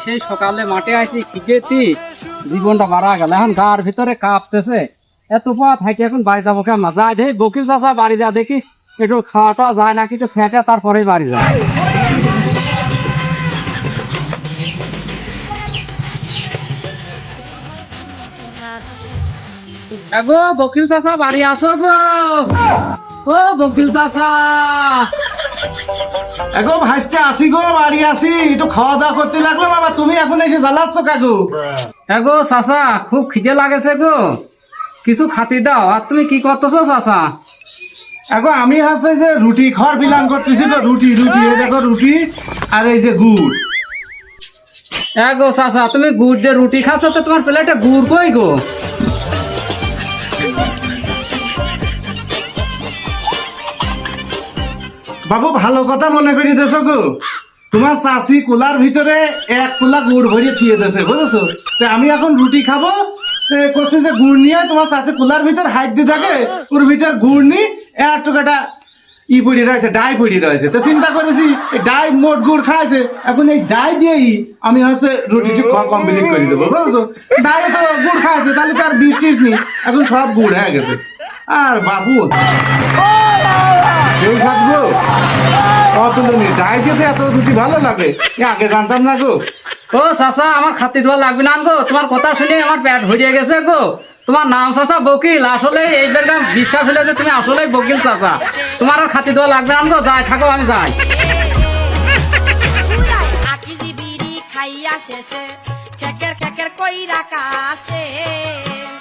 সেই সকালে মাঠে আইছি খিদেতি জীবনটা বাড়া গেল এখন গার ভিতরে কাঁপতেছে এত পথ হাইটে এখন বাড়ি যাবো কেমন যাই দেখি বকিল চাচা বাড়ি যা দেখি একটু খাওয়াটা যায় নাকি একটু খেটে তারপরেই বাড়ি যায় গো বকিল চাচা বাড়ি আসো গো ও বকিল চাচা এগো ভাইস্তে আসি গো বাড়ি আসি একটু খাওয়া দাওয়া করতে লাগলো বাবা তুমি এখন এসে জ্বালাচ্ছ কাকু গো চাচা খুব খিদে লাগেছে গো কিছু খাতি দাও আর তুমি কি করতেছো চাচা এগো আমি হচ্ছে যে রুটি খাওয়ার বিলান করতেছি গো রুটি রুটি এই দেখো রুটি আর এই যে গুড় গো চাচা তুমি গুড় দিয়ে রুটি খাচ্ছ তো তোমার প্লেটে গুড় কই গো বাবু ভালো কথা মনে করি দেছ গো তোমার চাষি কুলার ভিতরে এক কুলা গুড় ভরিয়ে থুয়ে দেছে বুঝেছো তো আমি এখন রুটি খাবো করছি যে গুড় নিয়ে তোমার চাষি কুলার ভিতর হাইট দিয়ে থাকে ওর ভিতর গুড় নি এক টুকাটা পড়ে রয়েছে ডাই পড়ে রয়েছে তো চিন্তা করেছি এই ডাই মোট গুড় খাইছে এখন এই ডাই দিয়েই আমি হচ্ছে রুটিটি কমপ্লিট করে দেবো বুঝেছো ডাই তো গুড় খাইছে তাহলে তো আর বিষ টিস নি এখন সব গুড় হয়ে গেছে আর বাবু কেউ থাকবো ডাই দিতে এত রুটি ভালো লাগে আগে জানতাম না গো ও চাচা আমার খাতি ধোয়া লাগবে না গো তোমার কথা শুনে আমার পেট ভরিয়ে গেছে গো তোমার নাম চাচা বকিল আসলে এই জায়গা বিশ্বাস হলে যে তুমি আসলে বকিল চাচা তোমার আর খাতি ধোয়া লাগবে না গো যাই থাকো আমি যাই খাইয়া শেষে খেকের খেকের কইরা কাশে